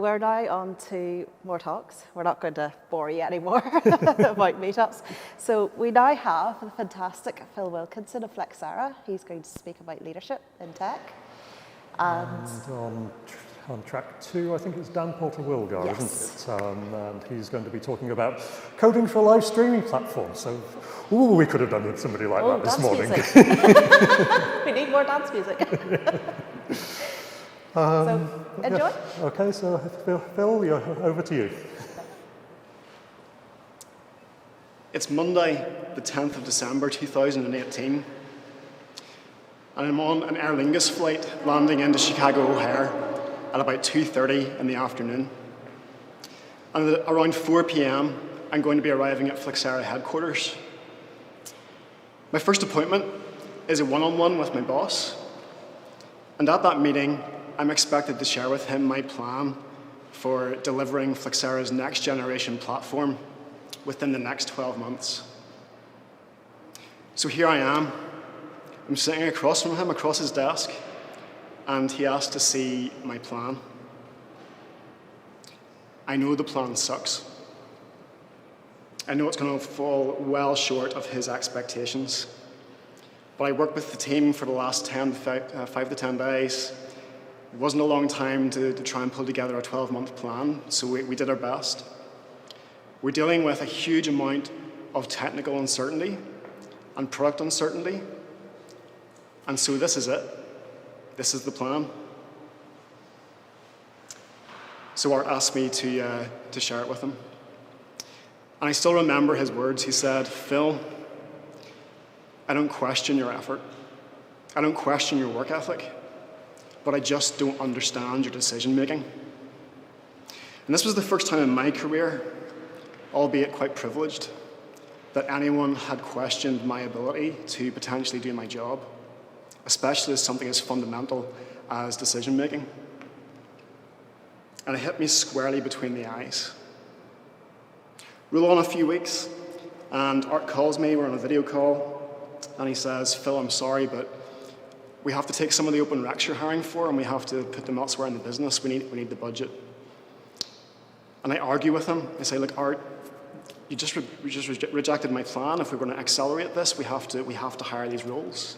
we're now on to more talks. We're not going to bore you anymore about meetups. So we now have the fantastic Phil Wilkinson of Flexera. He's going to speak about leadership in tech. And on track 2, I think it's Dan Porter-Wilgar, yes. isn't it? And he's going to be talking about coding for a live streaming platform. So, we could have done with somebody like that this morning. We need more dance music. So, enjoy. Yeah. Okay, so Phil, over to you. It's Monday, the 10th of December 2018. And I'm on an Aer Lingus flight landing into Chicago O'Hare at about 2:30 in the afternoon. And at around 4 p.m., I'm going to be arriving at Flexera headquarters. My first appointment is a one-on-one with my boss. And at that meeting, I'm expected to share with him my plan for delivering Flexera's next generation platform within the next 12 months. So here I am. I'm sitting across from him, across his desk, and he asked to see my plan. I know the plan sucks. I know it's going to fall well short of his expectations. But I worked with the team for the last 5 to 10 days. It wasn't a long time to try and pull together a 12-month plan, so we did our best. We're dealing with a huge amount of technical uncertainty and product uncertainty. And so this is it. This is the plan. So Art asked me to share it with him. And I still remember his words. He said, "Phil, I don't question your effort. I don't question your work ethic, but I just don't understand your decision making." And this was the first time in my career, albeit quite privileged, that anyone had questioned my ability to potentially do my job, especially as something as fundamental as decision making. And it hit me squarely between the eyes. Roll on a few weeks, and Art calls me, we're on a video call, and he says, "Phil, I'm sorry, but we have to take some of the open recs you're hiring for, and we have to put them elsewhere in the business. We need the budget." And I argue with him. I say, "Look, Art, you just rejected my plan. If we're going to accelerate this, we have to hire these roles."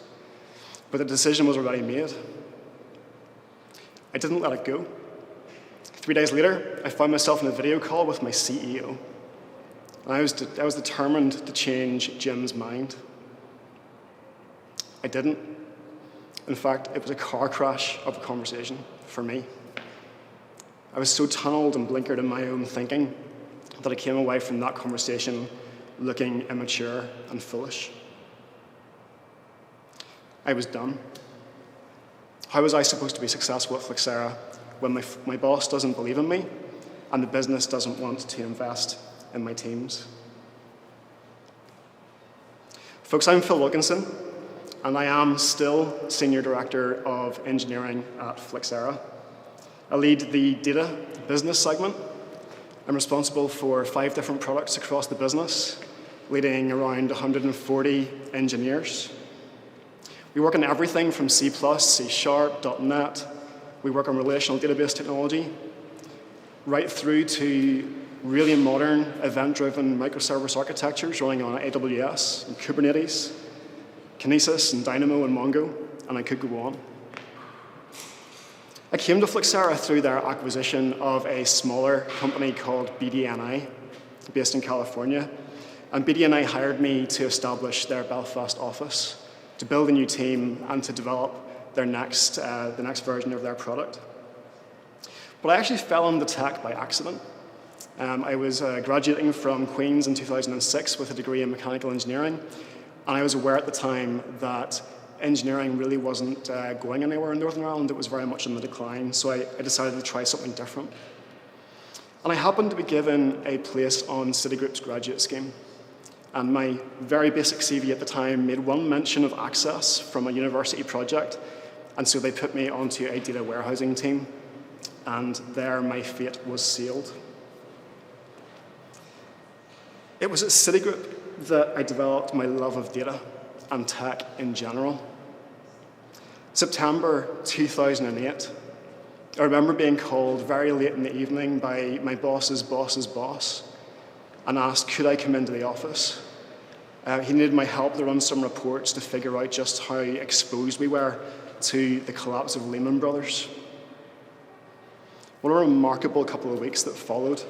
But the decision was already made. I didn't let it go. 3 days later, I found myself in a video call with my CEO. And I was determined to change Jim's mind. I didn't. In fact, it was a car crash of a conversation for me. I was so tunneled and blinkered in my own thinking that I came away from that conversation looking immature and foolish. I was done. How was I supposed to be successful at Flexera when my boss doesn't believe in me and the business doesn't want to invest in my teams? Folks, I'm Phil Wilkinson, and I am still Senior Director of Engineering at Flexera. I lead the data business segment. I'm responsible for 5 different products across the business, leading around 140 engineers. We work on everything from C++, C#, .NET. We work on relational database technology, right through to really modern event-driven microservice architectures running on AWS and Kubernetes, Kinesis and Dynamo and Mongo, and I could go on. I came to Flexera through their acquisition of a smaller company called BDNI, based in California. And BDNI hired me to establish their Belfast office, to build a new team, and to develop the next version of their product. But I actually fell into tech by accident. I was graduating from Queen's in 2006 with a degree in mechanical engineering, and I was aware at the time that engineering really wasn't going anywhere in Northern Ireland. It was very much in the decline, so I decided to try something different. And I happened to be given a place on Citigroup's graduate scheme. And my very basic CV at the time made one mention of Access from a university project, and so they put me onto a data warehousing team, and there my fate was sealed. It was at Citigroup that I developed my love of data and tech in general. September 2008, I remember being called very late in the evening by my boss's boss's boss and asked, could I come into the office? He needed my help to run some reports to figure out just how exposed we were to the collapse of Lehman Brothers. What a remarkable couple of weeks that followed.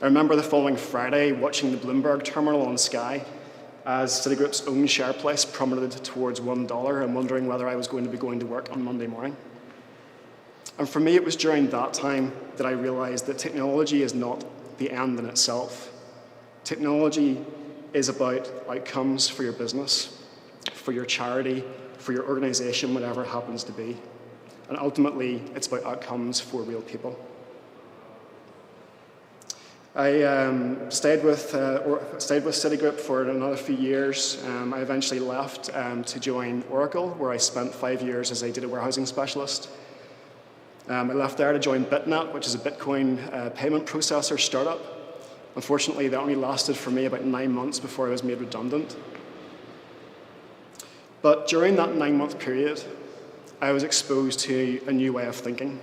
I remember the following Friday watching the Bloomberg terminal on Sky as Citigroup's own share price plummeted towards $1 and wondering whether I was going to be going to work on Monday morning. And for me, it was during that time that I realized that technology is not the end in itself. Technology is about outcomes for your business, for your charity, for your organization, whatever it happens to be. And ultimately, it's about outcomes for real people. I stayed with Citigroup for another few years. I eventually left to join Oracle, where I spent 5 years as a data warehousing specialist. I left there to join BitNet, which is a Bitcoin payment processor startup. Unfortunately, that only lasted for me about 9 months before I was made redundant. But during that 9-month period, I was exposed to a new way of thinking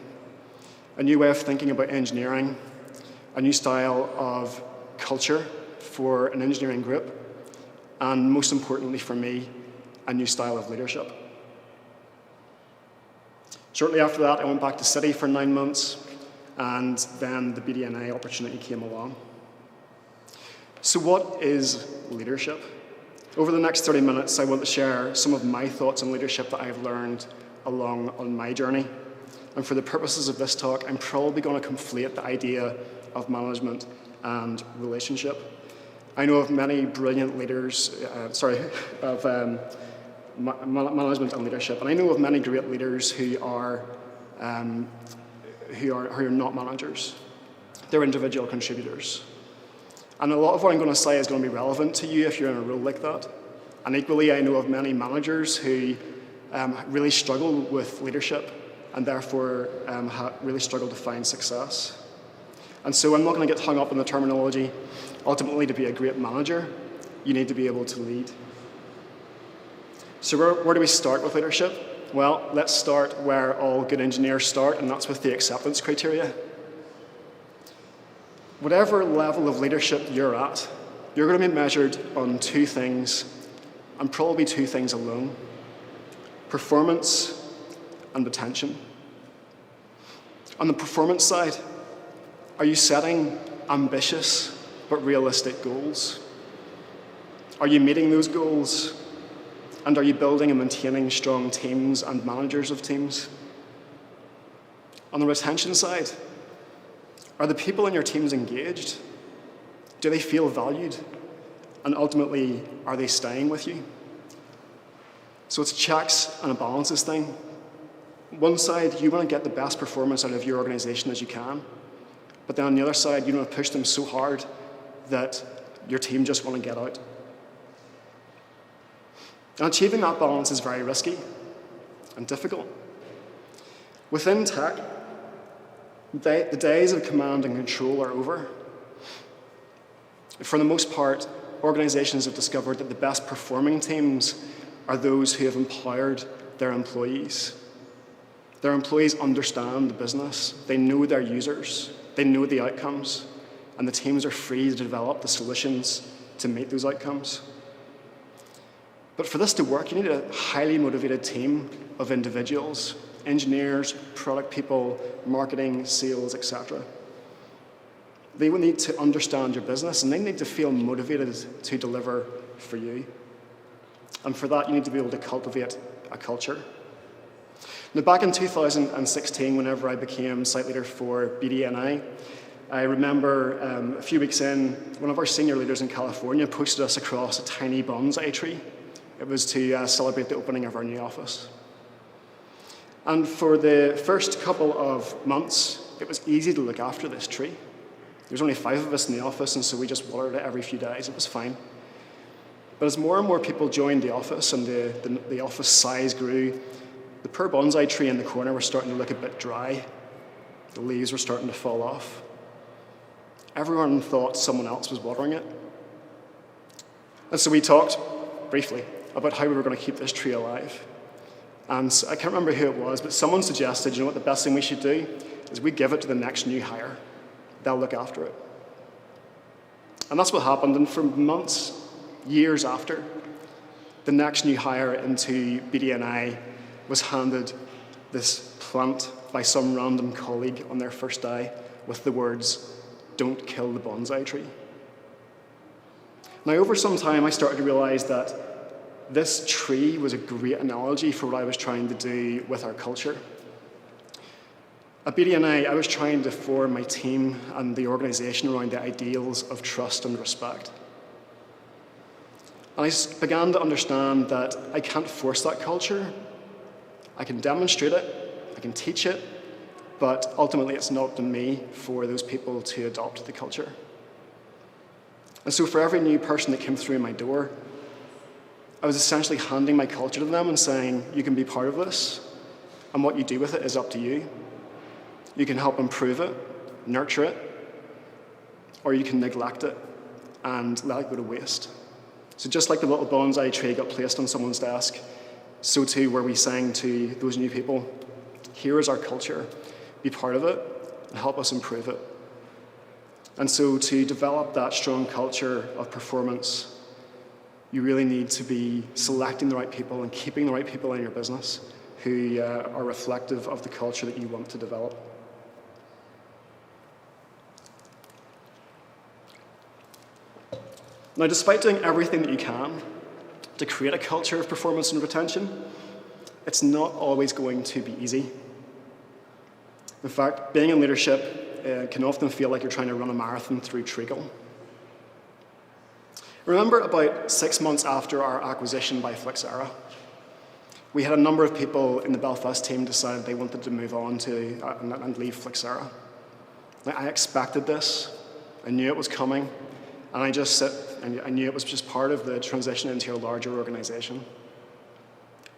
about engineering, a new style of culture for an engineering group, and most importantly for me, a new style of leadership. Shortly after that, I went back to Citi for 9 months, and then the BDNI opportunity came along. So what is leadership? Over the next 30 minutes, I want to share some of my thoughts on leadership that I've learned along on my journey. And for the purposes of this talk, I'm probably going to conflate the idea of management and relationship. I know of many brilliant leaders, management and leadership, and I know of many great leaders who are not managers. They're individual contributors. And a lot of what I'm going to say is going to be relevant to you if you're in a role like that. And equally, I know of many managers who really struggle with leadership and therefore really struggle to find success. And so I'm not going to get hung up on the terminology. Ultimately, to be a great manager, you need to be able to lead. So where do we start with leadership? Well, let's start where all good engineers start, and that's with the acceptance criteria. Whatever level of leadership you're at, you're going to be measured on 2 things, and probably 2 things alone: performance and attention. On the performance side, are you setting ambitious but realistic goals? Are you meeting those goals? And are you building and maintaining strong teams and managers of teams? On the retention side, are the people in your teams engaged? Do they feel valued? And ultimately, are they staying with you? So it's checks and a balances thing. One side, you want to get the best performance out of your organization as you can. But then on the other side, you want to push them so hard that your team just want to get out. And achieving that balance is very risky and difficult. Within tech, the days of command and control are over. For the most part, organizations have discovered that the best performing teams are those who have empowered their employees. Their employees understand the business, they know their users, they know the outcomes, and the teams are free to develop the solutions to meet those outcomes. But for this to work, you need a highly motivated team of individuals, engineers, product people, marketing, sales, etc. They will need to understand your business, and they need to feel motivated to deliver for you. And for that, you need to be able to cultivate a culture. Now, back in 2016, whenever I became site leader for BDNI, I remember a few weeks in, one of our senior leaders in California posted us across a tiny bonsai tree. It was to celebrate the opening of our new office. And for the first couple of months, it was easy to look after this tree. There was only 5 of us in the office, and so we just watered it every few days. It was fine. But as more and more people joined the office and the office size grew, the poor bonsai tree in the corner was starting to look a bit dry. The leaves were starting to fall off. Everyone thought someone else was watering it. And so we talked briefly about how we were going to keep this tree alive. And I can't remember who it was, but someone suggested, you know what, the best thing we should do is we give it to the next new hire. They'll look after it. And that's what happened. And for months, years after, the next new hire into BDNI was handed this plant by some random colleague on their first day with the words, "Don't kill the bonsai tree." Now, over some time, I started to realize that this tree was a great analogy for what I was trying to do with our culture. At BDNI, I was trying to form my team and the organization around the ideals of trust and respect. And I began to understand that I can't force that culture. I can demonstrate it, I can teach it, but ultimately it's not up to me for those people to adopt the culture. And so for every new person that came through my door, I was essentially handing my culture to them and saying, you can be part of this, and what you do with it is up to you. You can help improve it, nurture it, or you can neglect it and let it go to waste. So just like the little bonsai tree got placed on someone's desk, so too were we saying to those new people, here is our culture, be part of it, and help us improve it. And so to develop that strong culture of performance, you really need to be selecting the right people and keeping the right people in your business who are reflective of the culture that you want to develop. Now, despite doing everything that you can to create a culture of performance and retention, it's not always going to be easy. In fact, being in leadership can often feel like you're trying to run a marathon through treacle. Remember about 6 months after our acquisition by Flexera, we had a number of people in the Belfast team decide they wanted to move on to and leave Flexera. Now, I expected this, I knew it was coming, and I knew it was just part of the transition into a larger organization.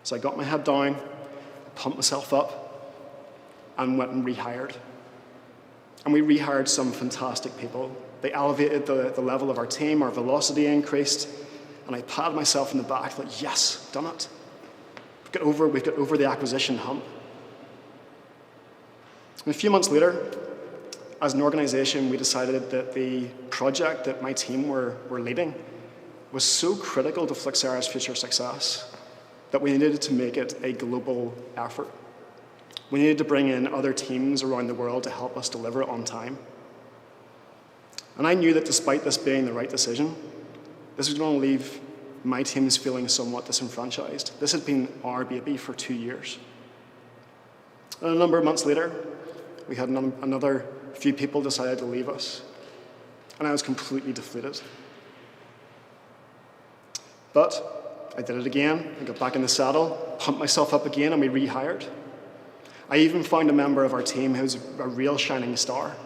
So I got my head down, pumped myself up, and went and rehired. And we rehired some fantastic people. They elevated the level of our team, our velocity increased, and I patted myself in the back, thought, yes, done it. We've got over the acquisition hump. And a few months later, as an organization, we decided that the project that my team were leading was so critical to Flexera's future success that we needed to make it a global effort. We needed to bring in other teams around the world to help us deliver it on time. And I knew that despite this being the right decision, this was going to leave my teams feeling somewhat disenfranchised. This had been our baby for 2 years. And a number of months later, we had another few people decided to leave us, and I was completely deflated. But I did it again. I got back in the saddle, pumped myself up again, and we rehired. I even found a member of our team who was a real shining star,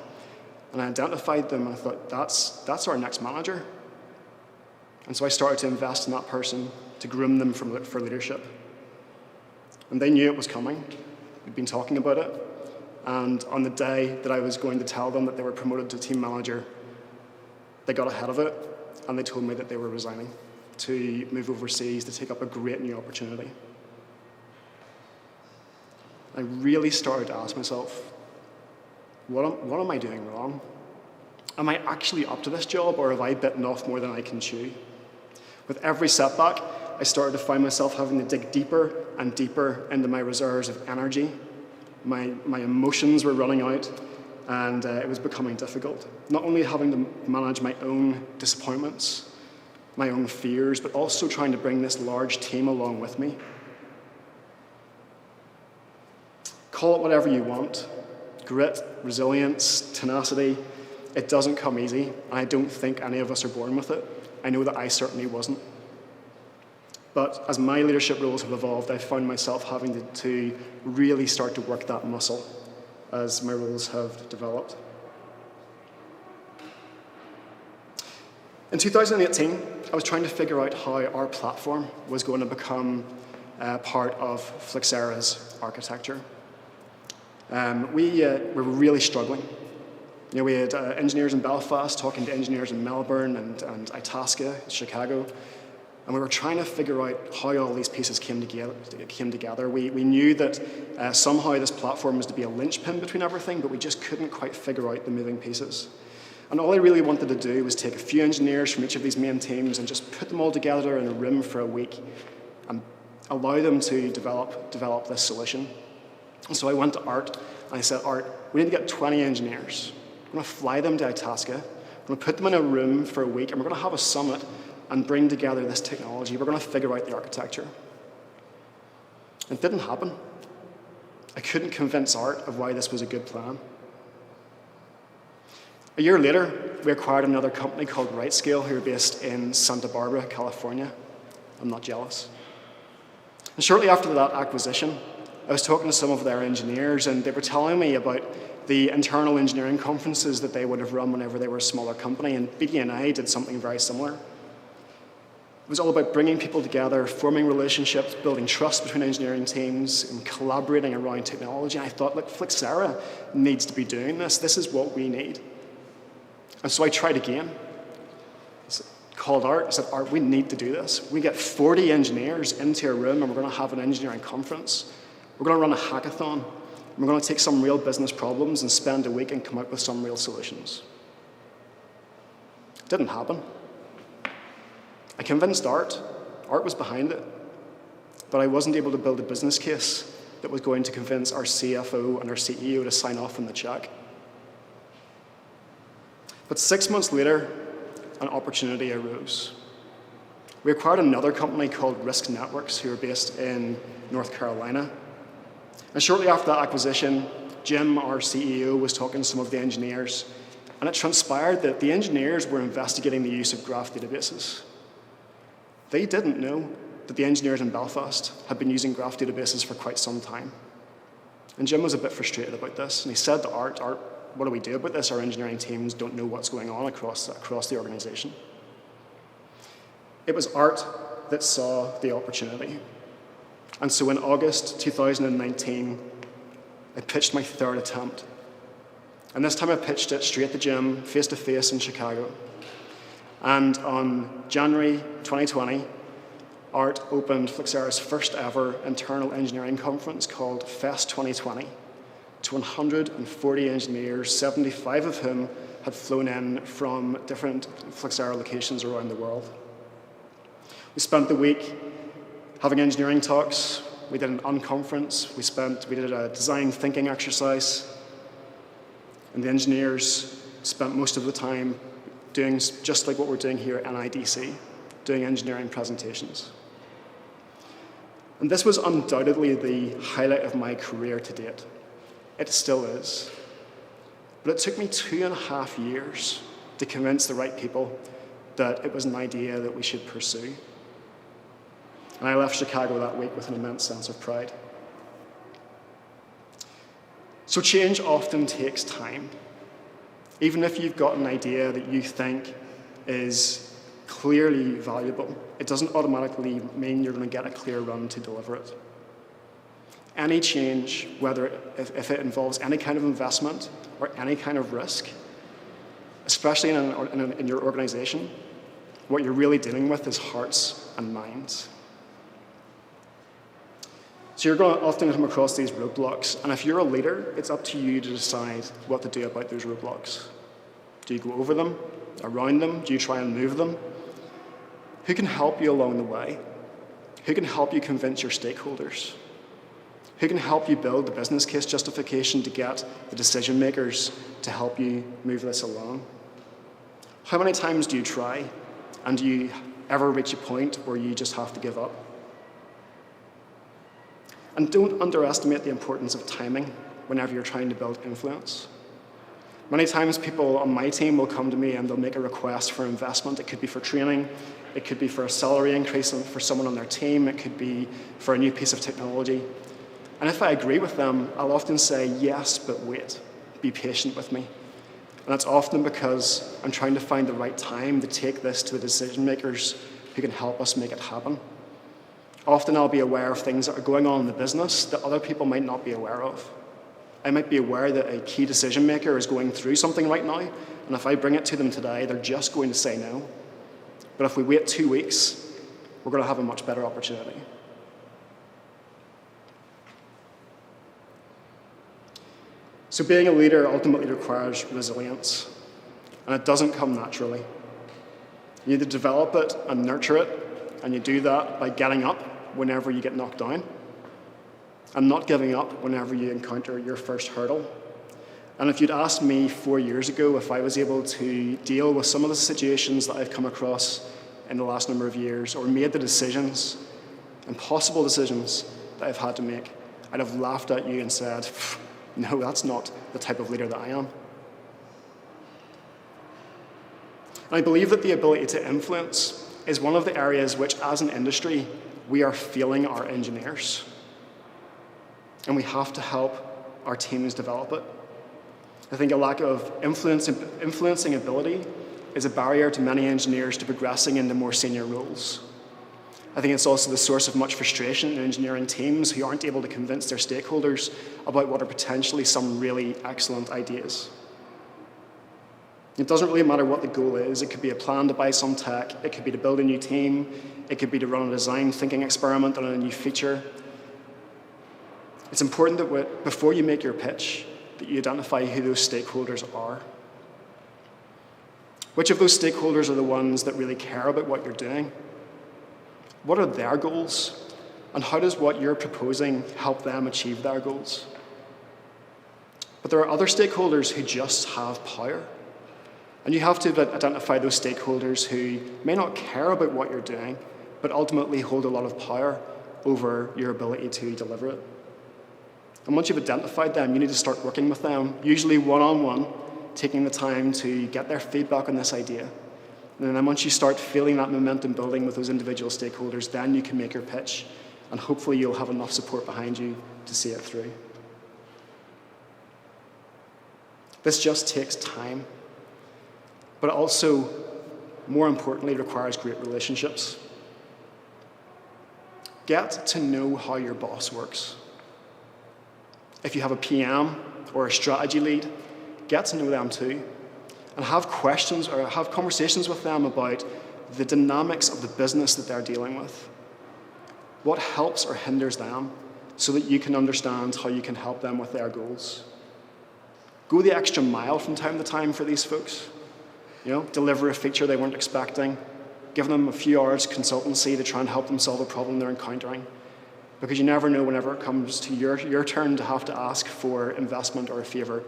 and I identified them, and I thought, that's our next manager. And so I started to invest in that person to groom them for leadership. And they knew it was coming. We'd been talking about it. And on the day that I was going to tell them that they were promoted to team manager, they got ahead of it, and they told me that they were resigning to move overseas to take up a great new opportunity. I really started to ask myself, what am I doing wrong? Am I actually up to this job, or have I bitten off more than I can chew? With every setback, I started to find myself having to dig deeper and deeper into my reserves of energy. My emotions were running out, and it was becoming difficult. Not only having to manage my own disappointments, my own fears, but also trying to bring this large team along with me. Call it whatever you want. Grit, resilience, tenacity. It doesn't come easy, and I don't think any of us are born with it. I know that I certainly wasn't. But as my leadership roles have evolved, I've found myself having to really start to work that muscle as my roles have developed. In 2018, I was trying to figure out how our platform was going to become part of Flexera's architecture. We were really struggling. You know, we had engineers in Belfast talking to engineers in Melbourne and Itasca, Chicago. And we were trying to figure out how all these pieces came together. We knew that somehow this platform was to be a linchpin between everything, but we just couldn't quite figure out the moving pieces. And all I really wanted to do was take a few engineers from each of these main teams and just put them all together in a room for a week and allow them to develop this solution. And so I went to Art, and I said, Art, we need to get 20 engineers. We're going to fly them to Itasca. We're going to put them in a room for a week, and we're going to have a summit and bring together this technology. We're going to figure out the architecture. It didn't happen. I couldn't convince Art of why this was a good plan. A year later, we acquired another company called RightScale, who are based in Santa Barbara, California. I'm not jealous. And shortly after that acquisition, I was talking to some of their engineers, and they were telling me about the internal engineering conferences that they would have run whenever they were a smaller company, and BDNI did something very similar. It was all about bringing people together, forming relationships, building trust between engineering teams, and collaborating around technology. And I thought, look, Flexera needs to be doing this. This is what we need. And so I tried again. I called Art. I said, Art, we need to do this. We get 40 engineers into a room, and we're going to have an engineering conference. We're going to run a hackathon. And we're going to take some real business problems and spend a week and come up with some real solutions. It didn't happen. I convinced Art. Art was behind it. But I wasn't able to build a business case that was going to convince our CFO and our CEO to sign off on the check. But 6 months later, an opportunity arose. We acquired another company called Risk Networks, who are based in North Carolina. And shortly after that acquisition, Jim, our CEO, was talking to some of the engineers, and it transpired that the engineers were investigating the use of graph databases. They didn't know that the engineers in Belfast had been using graph databases for quite some time. And Jim was a bit frustrated about this, and he said to Art, what do we do about this? Our engineering teams don't know what's going on across the organization. It was Art that saw the opportunity. And so in August 2019, I pitched my third attempt. And this time I pitched it straight to Jim, face-to-face in Chicago. And on January 2020, Art opened Flexera's first ever internal engineering conference called Fest 2020 to 140 engineers, 75 of whom had flown in from different Flexera locations around the world. We spent the week having engineering talks. We did an unconference. We did a design thinking exercise. And the engineers spent most of the time doing just like what we're doing here at NIDC, doing engineering presentations. And this was undoubtedly the highlight of my career to date. It still is. But it took me 2.5 years to convince the right people that it was an idea that we should pursue. And I left Chicago that week with an immense sense of pride. So change often takes time. Even if you've got an idea that you think is clearly valuable, it doesn't automatically mean you're going to get a clear run to deliver it. Any change, whether if it involves any kind of investment or any kind of risk, especially in your organization, what you're really dealing with is hearts and minds. So you're going to often come across these roadblocks, and if you're a leader, it's up to you to decide what to do about those roadblocks. Do you go over them, around them? Do you try and move them? Who can help you along the way? Who can help you convince your stakeholders? Who can help you build the business case justification to get the decision makers to help you move this along? How many times do you try, and do you ever reach a point where you just have to give up? And don't underestimate the importance of timing whenever you're trying to build influence. Many times people on my team will come to me and they'll make a request for investment. It could be for training, it could be for a salary increase for someone on their team, it could be for a new piece of technology. And if I agree with them, I'll often say, yes, but wait, be patient with me. And that's often because I'm trying to find the right time to take this to the decision makers who can help us make it happen. Often I'll be aware of things that are going on in the business that other people might not be aware of. I might be aware that a key decision maker is going through something right now, and if I bring it to them today, they're just going to say no. But if we wait 2 weeks, we're going to have a much better opportunity. So being a leader ultimately requires resilience, and it doesn't come naturally. You need to develop it and nurture it, and you do that by getting up whenever you get knocked down, and not giving up whenever you encounter your first hurdle. And if you'd asked me 4 years ago if I was able to deal with some of the situations that I've come across in the last number of years, or made the decisions, impossible decisions that I've had to make, I'd have laughed at you and said, no, that's not the type of leader that I am. And I believe that the ability to influence is one of the areas which, as an industry, we are failing our engineers. And we have to help our teams develop it. I think a lack of influencing ability is a barrier to many engineers to progressing into more senior roles. I think it's also the source of much frustration in engineering teams who aren't able to convince their stakeholders about what are potentially some really excellent ideas. It doesn't really matter what the goal is. It could be a plan to buy some tech. It could be to build a new team. It could be to run a design thinking experiment on a new feature. It's important that before you make your pitch, that you identify who those stakeholders are. Which of those stakeholders are the ones that really care about what you're doing? What are their goals? And how does what you're proposing help them achieve their goals? But there are other stakeholders who just have power. And you have to identify those stakeholders who may not care about what you're doing, but ultimately hold a lot of power over your ability to deliver it. And once you've identified them, you need to start working with them, usually one-on-one, taking the time to get their feedback on this idea. And then once you start feeling that momentum building with those individual stakeholders, then you can make your pitch, and hopefully you'll have enough support behind you to see it through. This just takes time, but it also, more importantly, requires great relationships. Get to know how your boss works. If you have a PM or a strategy lead, get to know them too, and have questions or have conversations with them about the dynamics of the business that they're dealing with. What helps or hinders them so that you can understand how you can help them with their goals. Go the extra mile from time to time for these folks. Deliver a feature they weren't expecting, give them a few hours consultancy to try and help them solve a problem they're encountering. Because you never know whenever it comes to your turn to have to ask for investment or a favor,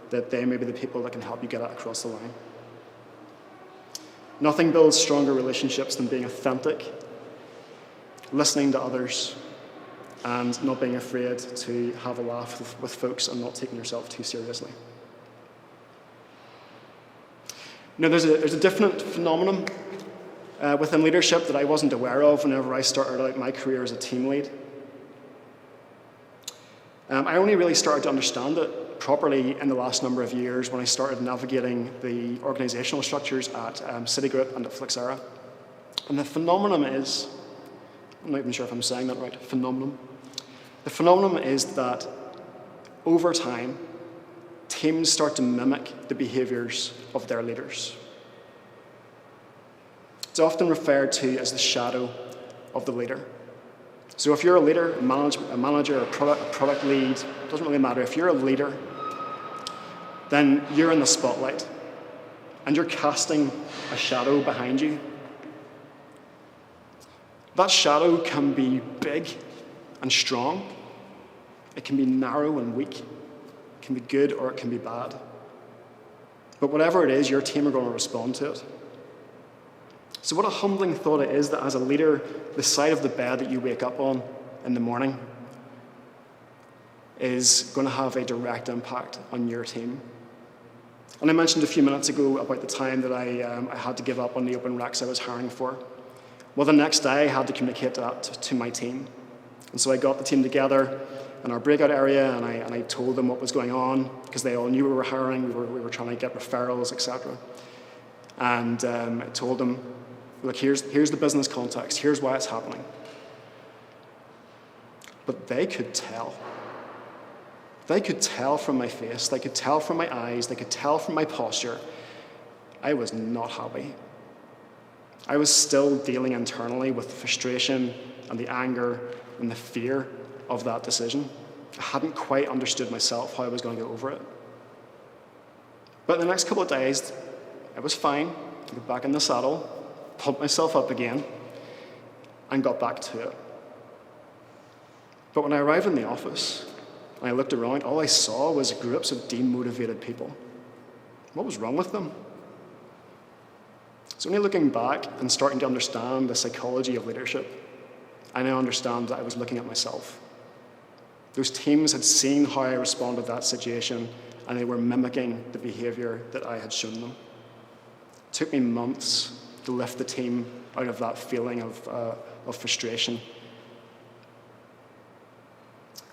that they may be the people that can help you get it across the line. Nothing builds stronger relationships than being authentic, listening to others, and not being afraid to have a laugh with folks and not taking yourself too seriously. There's a different phenomenon within leadership that I wasn't aware of whenever I started out my career as a team lead. I only really started to understand it properly in the last number of years when I started navigating the organizational structures at Citigroup and at Flexera. And the phenomenon is, I'm not even sure if I'm saying that right, phenomenon. The phenomenon is that over time, teams start to mimic the behaviors of their leaders. It's often referred to as the shadow of the leader. So if you're a leader, a manager, a product lead, it doesn't really matter. If you're a leader, then you're in the spotlight and you're casting a shadow behind you. That shadow can be big and strong. It can be narrow and weak. It can be good or it can be bad. But whatever it is, your team are going to respond to it. So what a humbling thought it is that as a leader, the side of the bed that you wake up on in the morning is going to have a direct impact on your team. And I mentioned a few minutes ago about the time that I had to give up on the open recs I was hiring for. Well, the next day I had to communicate that to my team. And so I got the team together in our breakout area and I told them what was going on because they all knew we were hiring, we were trying to get referrals, etc. And I told them, look, here's the business context, here's why it's happening. But they could tell. They could tell from my face, they could tell from my eyes, they could tell from my posture. I was not happy. I was still dealing internally with the frustration and the anger and the fear of that decision. I hadn't quite understood myself how I was going to get over it. But the next couple of days, it was fine. I got back in the saddle, pumped myself up again, and got back to it. But when I arrived in the office, and I looked around, all I saw was groups of demotivated people. What was wrong with them? It's only looking back and starting to understand the psychology of leadership, I now understand that I was looking at myself. Those teams had seen how I responded to that situation, and they were mimicking the behavior that I had shown them. It took me months to lift the team out of that feeling of frustration.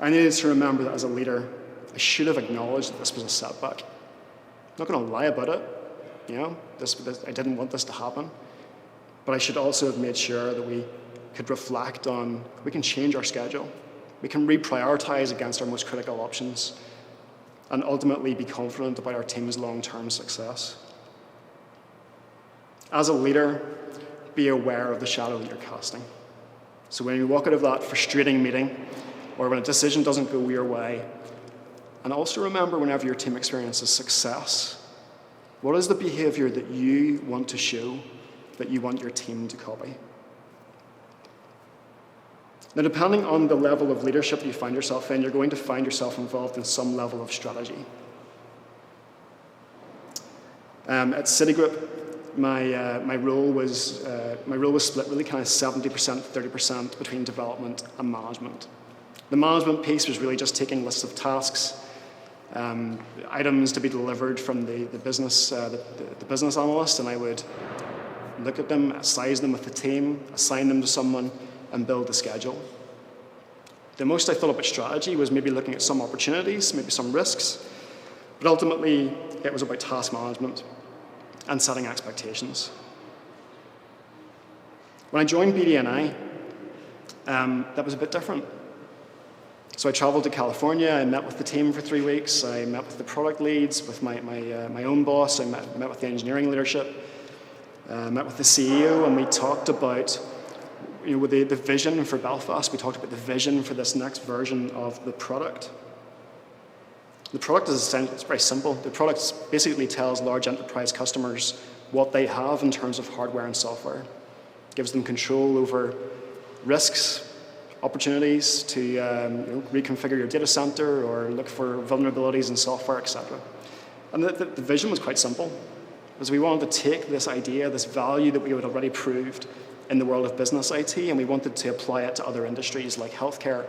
I needed to remember that as a leader, I should have acknowledged that this was a setback. I'm not going to lie about it. I didn't want this to happen. But I should also have made sure that we could reflect on, we can change our schedule. We can reprioritize against our most critical options and ultimately be confident about our team's long-term success. As a leader, be aware of the shadow that you're casting. So when you walk out of that frustrating meeting, or when a decision doesn't go your way, and also remember whenever your team experiences success, what is the behavior that you want to show, that you want your team to copy? Now, depending on the level of leadership you find yourself in, you're going to find yourself involved in some level of strategy. At Citigroup, my role was split really kind of 70%, 30% between development and management. The management piece was really just taking lists of tasks, items to be delivered from the business analyst, and I would look at them, size them with the team, assign them to someone, and build the schedule. The most I thought about strategy was maybe looking at some opportunities, maybe some risks, but ultimately it was about task management and setting expectations. When I joined BDNI, that was a bit different. So I traveled to California, I met with the team for 3 weeks, I met with the product leads, with my own boss, I met with the engineering leadership, met with the CEO, and we talked about the vision for Belfast. We talked about the vision for this next version of the product. The product it's very simple. The product basically tells large enterprise customers what they have in terms of hardware and software. It gives them control over risks, opportunities to reconfigure your data center or look for vulnerabilities in software, etc. And the vision was quite simple, because we wanted to take this idea, this value that we had already proved in the world of business IT, and we wanted to apply it to other industries like healthcare,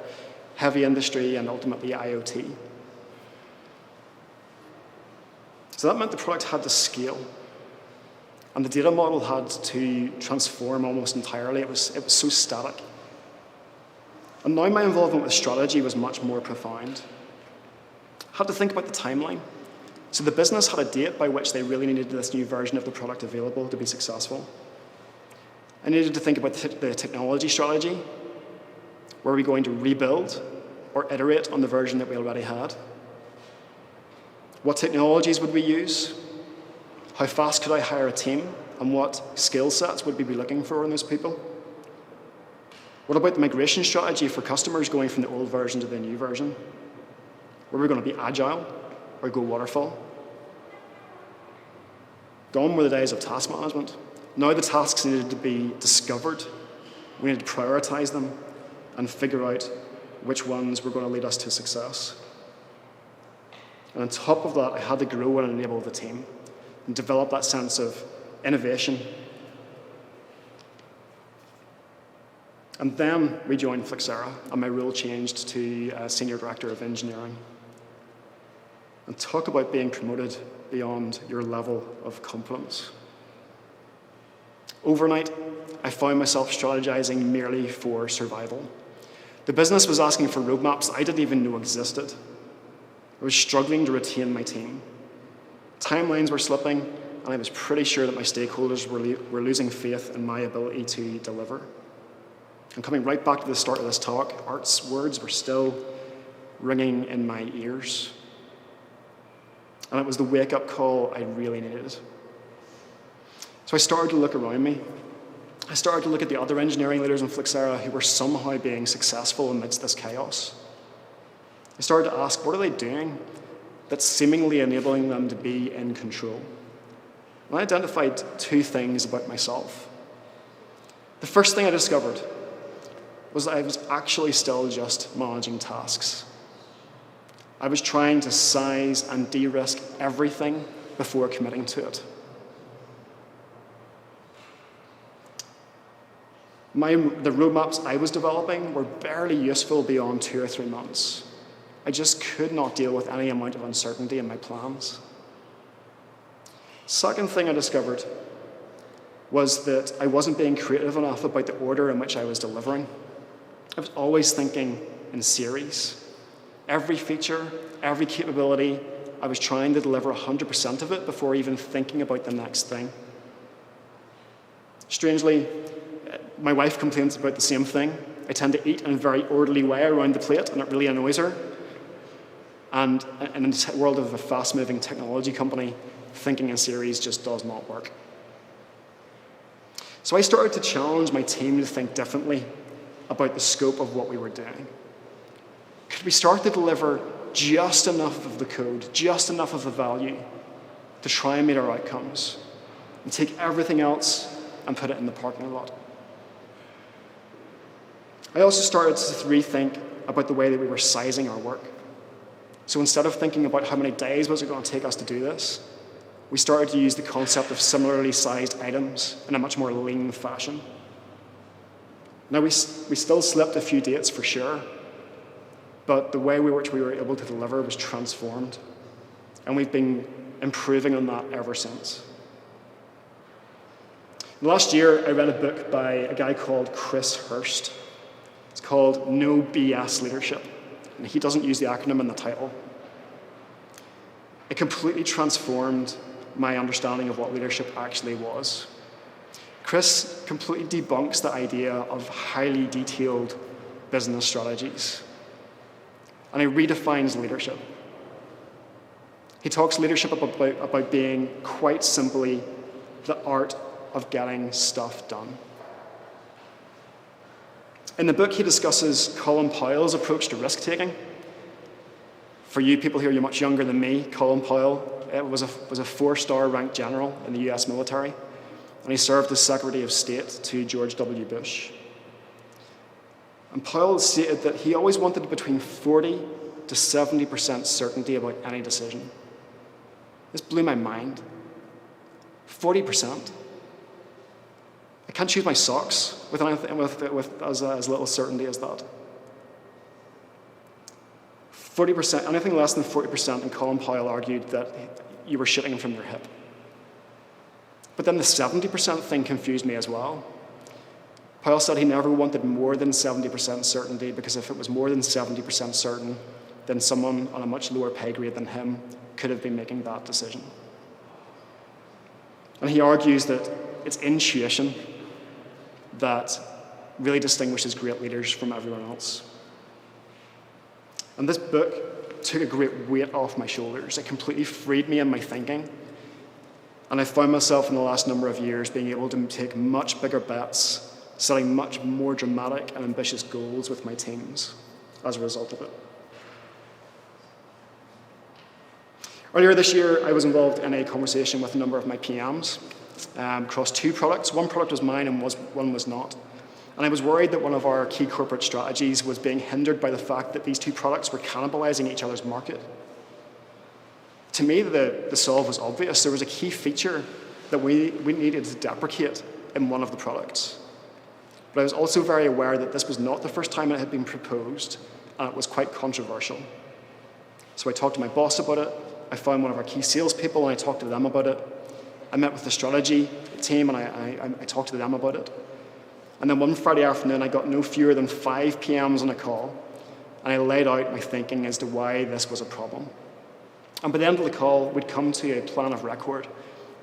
heavy industry, and ultimately IoT. So that meant the product had to scale, and the data model had to transform almost entirely. It was so static. And now my involvement with strategy was much more profound. I had to think about the timeline. So the business had a date by which they really needed this new version of the product available to be successful. I needed to think about the technology strategy. Were we going to rebuild or iterate on the version that we already had? What technologies would we use? How fast could I hire a team? And what skill sets would we be looking for in those people? What about the migration strategy for customers going from the old version to the new version? Were we going to be agile or go waterfall? Gone were the days of task management. Now the tasks needed to be discovered. We needed to prioritize them and figure out which ones were going to lead us to success. And on top of that, I had to grow and enable the team and develop that sense of innovation. And then we joined Flexera, and my role changed to Senior Director of Engineering. And talk about being promoted beyond your level of competence. Overnight, I found myself strategizing merely for survival. The business was asking for roadmaps I didn't even know existed. I was struggling to retain my team. Timelines were slipping, and I was pretty sure that my stakeholders were losing faith in my ability to deliver. And coming right back to the start of this talk, Art's words were still ringing in my ears. And it was the wake-up call I really needed. So I started to look around me. I started to look at the other engineering leaders in Flexera who were somehow being successful amidst this chaos. I started to ask, what are they doing that's seemingly enabling them to be in control? And I identified two things about myself. The first thing I discovered was that I was actually still just managing tasks. I was trying to size and de-risk everything before committing to it. The roadmaps I was developing were barely useful beyond 2 or 3 months. I just could not deal with any amount of uncertainty in my plans. Second thing I discovered was that I wasn't being creative enough about the order in which I was delivering. I was always thinking in series. Every feature, every capability, I was trying to deliver 100% of it before even thinking about the next thing. Strangely, my wife complains about the same thing. I tend to eat in a very orderly way around the plate, and it really annoys her. And in the world of a fast-moving technology company, thinking in series just does not work. So I started to challenge my team to think differently about the scope of what we were doing. Could we start to deliver just enough of the code, just enough of the value to try and meet our outcomes, and take everything else and put it in the parking lot? I also started to rethink about the way that we were sizing our work. So instead of thinking about how many days was it going to take us to do this, we started to use the concept of similarly sized items in a much more lean fashion. Now, we still slipped a few dates for sure, but the way in which we were able to deliver was transformed, and we've been improving on that ever since. Last year, I read a book by a guy called Chris Hurst. It's called No BS Leadership, and he doesn't use the acronym in the title. It completely transformed my understanding of what leadership actually was. Chris completely debunks the idea of highly detailed business strategies, and he redefines leadership. He talks leadership about being quite simply the art of getting stuff done. In the book, he discusses Colin Powell's approach to risk-taking. For you people here, you're much younger than me. Colin Powell was a 4-star ranked general in the US military, and he served as Secretary of State to George W. Bush. And Powell stated that he always wanted between 40 to 70% certainty about any decision. This blew my mind. 40%. I can't choose my socks with as little certainty as that. 40%, anything less than 40%, and Colin Powell argued that you were shooting from your hip. But then the 70% thing confused me as well. Powell said he never wanted more than 70% certainty, because if it was more than 70% certain, then someone on a much lower pay grade than him could have been making that decision. And he argues that it's intuition that really distinguishes great leaders from everyone else. And this book took a great weight off my shoulders. It completely freed me in my thinking. And I found myself in the last number of years being able to take much bigger bets, setting much more dramatic and ambitious goals with my teams as a result of it. Earlier this year, I was involved in a conversation with a number of my PMs across 2 products. One product was mine and one was not. And I was worried that one of our key corporate strategies was being hindered by the fact that these 2 products were cannibalizing each other's market. To me, the solve was obvious. There was a key feature that we needed to deprecate in one of the products. But I was also very aware that this was not the first time it had been proposed, and it was quite controversial. So I talked to my boss about it. I found one of our key salespeople, and I talked to them about it. I met with the strategy team, and I talked to them about it. And then one Friday afternoon, I got no fewer than 5 PMs on a call, and I laid out my thinking as to why this was a problem. And by the end of the call, we'd come to a plan of record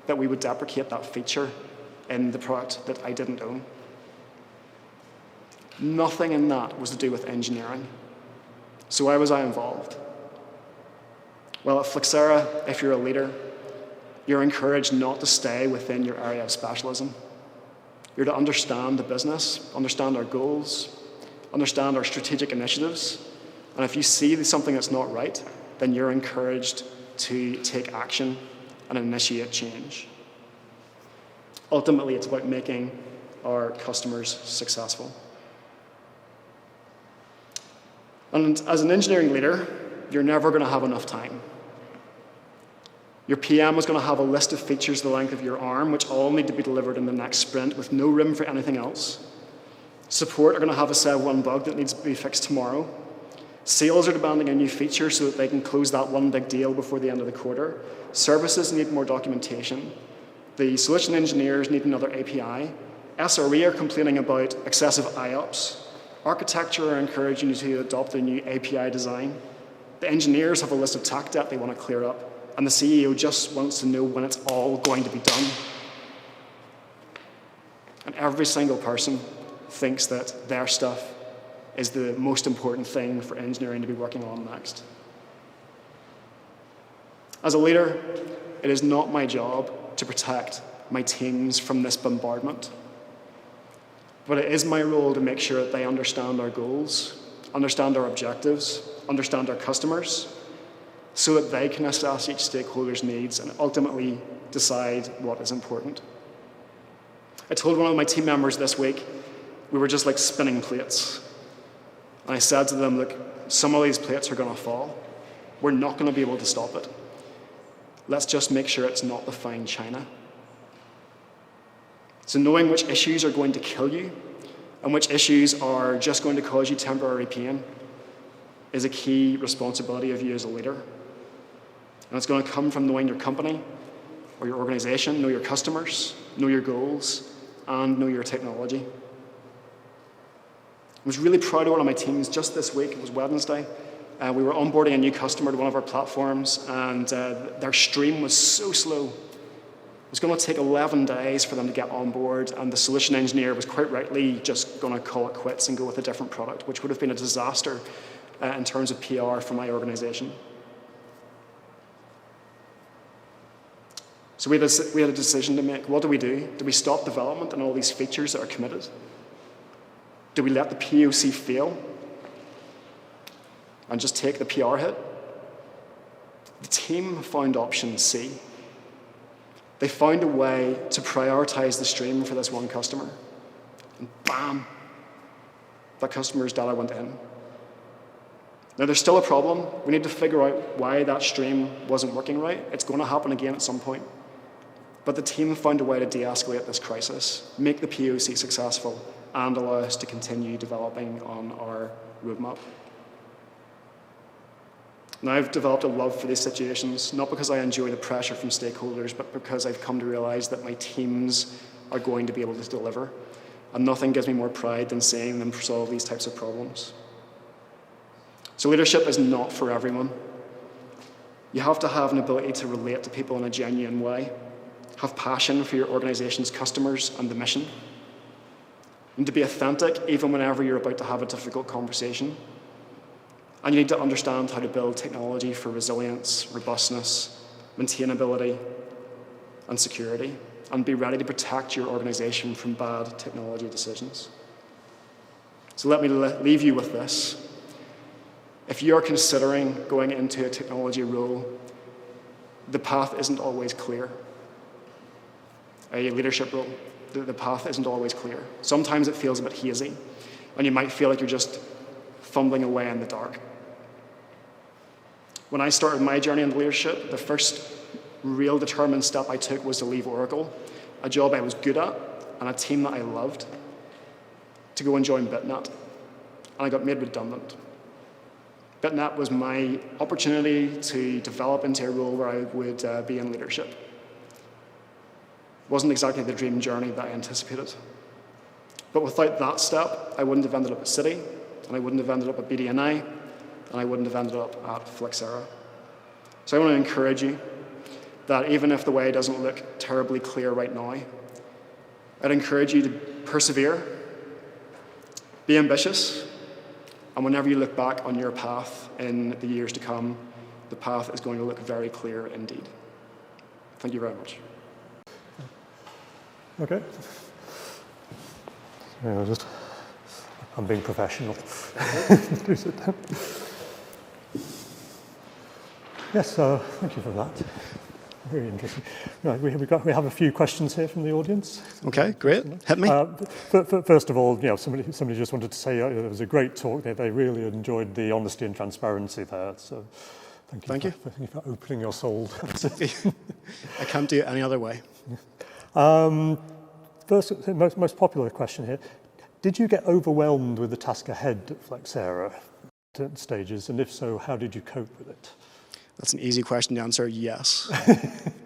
that we would deprecate that feature in the product that I didn't own. Nothing in that was to do with engineering. So why was I involved? Well, at Flexera, if you're a leader, you're encouraged not to stay within your area of specialism. You're to understand the business, understand our goals, understand our strategic initiatives, and if you see something that's not right, then you're encouraged to take action and initiate change. Ultimately, it's about making our customers successful. And as an engineering leader, you're never going to have enough time. Your PM is going to have a list of features the length of your arm, which all need to be delivered in the next sprint with no room for anything else. Support are going to have a set of one bug that needs to be fixed tomorrow. Sales are demanding a new feature so that they can close that one big deal before the end of the quarter. Services need more documentation. The solution engineers need another API. SRE are complaining about excessive IOPS. Architecture are encouraging you to adopt a new API design. The engineers have a list of tech debt they want to clear up. And the CEO just wants to know when it's all going to be done. And every single person thinks that their stuff is the most important thing for engineering to be working on next. As a leader, it is not my job to protect my teams from this bombardment. But it is my role to make sure that they understand our goals, understand our objectives, understand our customers, so that they can assess each stakeholder's needs and ultimately decide what is important. I told one of my team members this week, we were just like spinning plates. And I said to them, look, some of these plates are going to fall. We're not going to be able to stop it. Let's just make sure it's not the fine china. So knowing which issues are going to kill you and which issues are just going to cause you temporary pain is a key responsibility of you as a leader. And it's going to come from knowing your company or your organization, know your customers, know your goals, and know your technology. I was really proud of one of my teams just this week. It was Wednesday. We were onboarding a new customer to one of our platforms, and their stream was so slow. It was going to take 11 days for them to get on board, and the solution engineer was quite rightly just going to call it quits and go with a different product, which would have been a disaster in terms of PR for my organization. So we had a decision to make. What do? Do we stop development and all these features that are committed? Do we let the POC fail and just take the PR hit? The team found option C. They found a way to prioritize the stream for this one customer. And bam, that customer's data went in. Now there's still a problem. We need to figure out why that stream wasn't working right. It's going to happen again at some point. But the team found a way to de-escalate this crisis, make the POC successful, and allow us to continue developing on our roadmap. Now I've developed a love for these situations, not because I enjoy the pressure from stakeholders, but because I've come to realize that my teams are going to be able to deliver. And nothing gives me more pride than seeing them solve these types of problems. So leadership is not for everyone. You have to have an ability to relate to people in a genuine way, have passion for your organization's customers and the mission, and to be authentic even whenever you're about to have a difficult conversation. And you need to understand how to build technology for resilience, robustness, maintainability, and security, and be ready to protect your organization from bad technology decisions. So let me leave you with this. If you're considering going into a technology role, the path isn't always clear. A leadership role, the path isn't always clear. Sometimes it feels a bit hazy, and you might feel like you're just fumbling away in the dark. When I started my journey into leadership, the first real determined step I took was to leave Oracle, a job I was good at, and a team that I loved, to go and join BitNet. And I got made redundant. BitNet was my opportunity to develop into a role where I would be in leadership. It wasn't exactly the dream journey that I anticipated. But without that step, I wouldn't have ended up at City, and I wouldn't have ended up at BDNI, and I wouldn't have ended up at Flexera. So I want to encourage you that even if the way doesn't look terribly clear right now, I'd encourage you to persevere, be ambitious, and whenever you look back on your path in the years to come, the path is going to look very clear indeed. Thank you very much. Okay. Yeah, I'm being professional. Yes, thank you for that. Very interesting. Right, we have a few questions here from the audience. Okay, great. Hit me. First of all, somebody just wanted to say it was a great talk. They really enjoyed the honesty and transparency there. So, thank you for opening your soul. I can't do it any other way. First, most popular question here: did you get overwhelmed with the task ahead at Flexera at stages, and if so, how did you cope with it? That's an easy question to answer. Yes,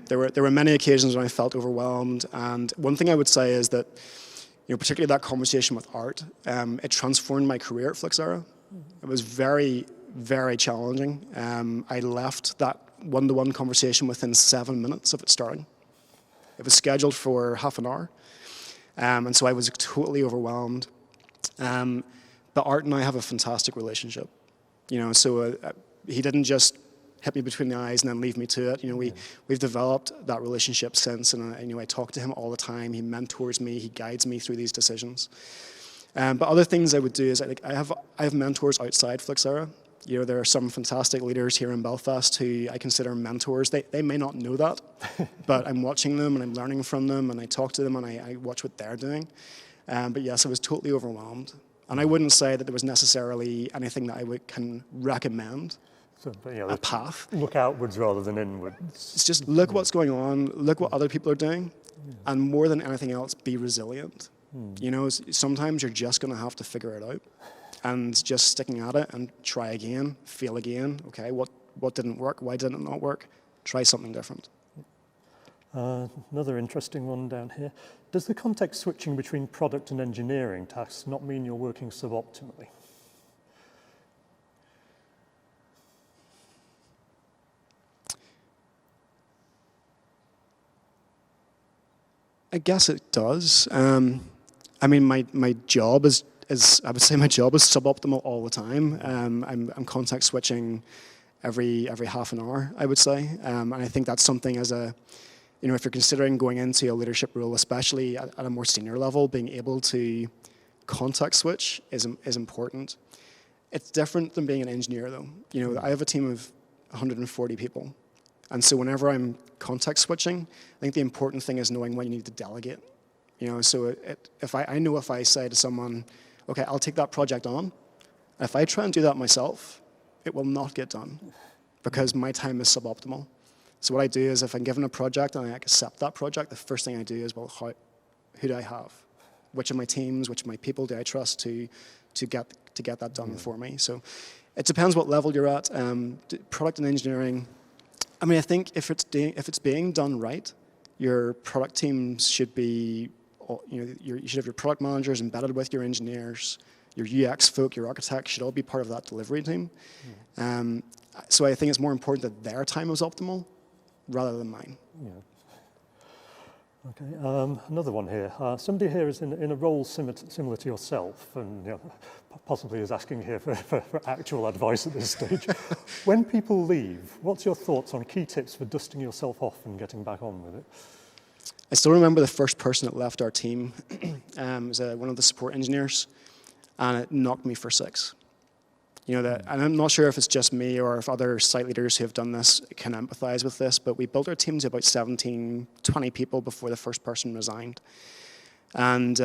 there were many occasions when I felt overwhelmed, and one thing I would say is that, particularly that conversation with Art, it transformed my career at Flexera. It was very, very challenging. I left that one-to-one conversation within 7 minutes of it starting. It was scheduled for half an hour, and so I was totally overwhelmed. But Art and I have a fantastic relationship, so he didn't just hit me between the eyes and then leave me to it. We've developed that relationship since, and I talk to him all the time. He mentors me, he guides me through these decisions. But other things I would do is I have mentors outside Flexera. There are some fantastic leaders here in Belfast who I consider mentors. They may not know that, but I'm watching them and I'm learning from them, and I talk to them and I watch what they're doing. But yes, I was totally overwhelmed. And I wouldn't say that there was necessarily anything that I can recommend. A path. Look outwards rather than inwards. It's just look what's going on, look what other people are doing, and more than anything else, be resilient. Sometimes you're just going to have to figure it out, and just sticking at it and try again, fail again. Okay, what didn't work? Why did it not work? Try something different. Another interesting one down here. Does the context switching between product and engineering tasks not mean you're working suboptimally? I guess it does. My job is I would say my job is suboptimal all the time. I'm context switching every half an hour, I would say, and I think that's something if you're considering going into a leadership role, especially at a more senior level, being able to context switch is important. It's different than being an engineer, though. I have a team of 140 people. And so whenever I'm context switching, I think the important thing is knowing when you need to delegate. So if I say to someone, okay, I'll take that project on, if I try and do that myself, it will not get done because my time is suboptimal. So what I do is if I'm given a project and I accept that project, the first thing I do is, well, who do I have? Which of my teams, which of my people do I trust to get that done for me? So it depends what level you're at. Product and engineering, I think if it's being done right, your product teams should be, you should have your product managers embedded with your engineers, your UX folk, your architects should all be part of that delivery team. So I think it's more important that their time is optimal rather than mine. Yeah. Okay, another one here. Somebody here is in a role similar to yourself, and possibly is asking here for actual advice at this stage. When people leave, what's your thoughts on key tips for dusting yourself off and getting back on with it? I still remember the first person that left our team was one of the support engineers, and it knocked me for 6. And I'm not sure if it's just me or if other site leaders who have done this can empathize with this, but we built our team to about 17, 20 people before the first person resigned. And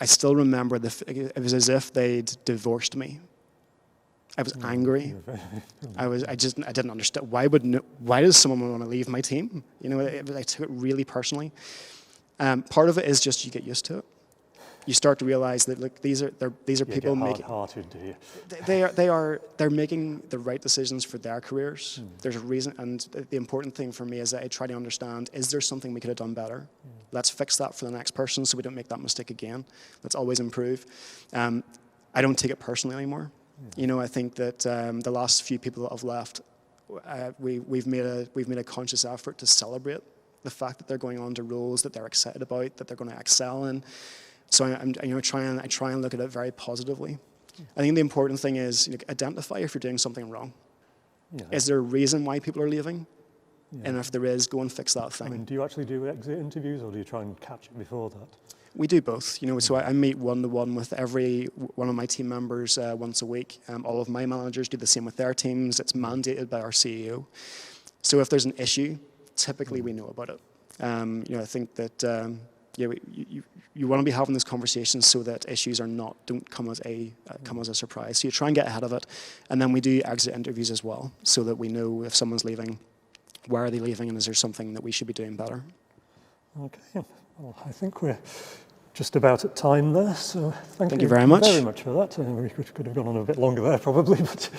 I still remember it was as if they'd divorced me. I was angry. I didn't understand. Why does someone want to leave my team? I took it really personally. Part of it is just you get used to it. You start to realize that these are people making hard-hearted, do you? They're making the right decisions for their careers. There's a reason, and the important thing for me is that I try to understand: is there something we could have done better? Let's fix that for the next person, so we don't make that mistake again. Let's always improve. I don't take it personally anymore. I think that the last few people that have left, we've made a conscious effort to celebrate the fact that they're going on to roles that they're excited about, that they're going to excel in. So I try and look at it very positively. I think the important thing is identify if you're doing something wrong. Yeah. Is there a reason why people are leaving? Yeah. And if there is, go and fix that thing. Do you actually do exit interviews, or do you try and catch it before that? We do both, you know, so I meet one-to-one with every one of my team members once a week. All of my managers do the same with their teams. It's mandated by our CEO. So if there's an issue, typically we know about it. You know, I think that you want to be having those conversations so that issues don't come as a surprise. So you try and get ahead of it, and then we do exit interviews as well, so that we know if someone's leaving, why are they leaving, and is there something that we should be doing better. Okay, well, I think we're just about at time there, so thank you very much. Very much for that. We could have gone on a bit longer there probably, but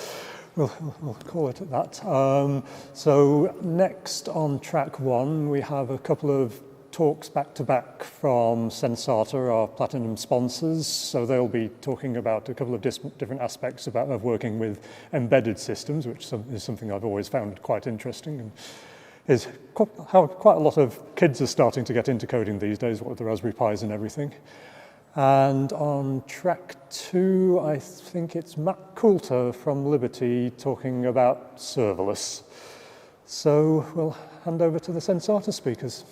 we'll call it at that. So next on track 1, we have a couple of talks back-to-back from Sensata, our platinum sponsors. So they'll be talking about a couple of different aspects of working with embedded systems, which is something I've always found quite interesting, and is how quite a lot of kids are starting to get into coding these days, with the Raspberry Pis and everything. And on track 2, I think it's Matt Coulter from Liberty talking about serverless. So we'll hand over to the Sensata speakers.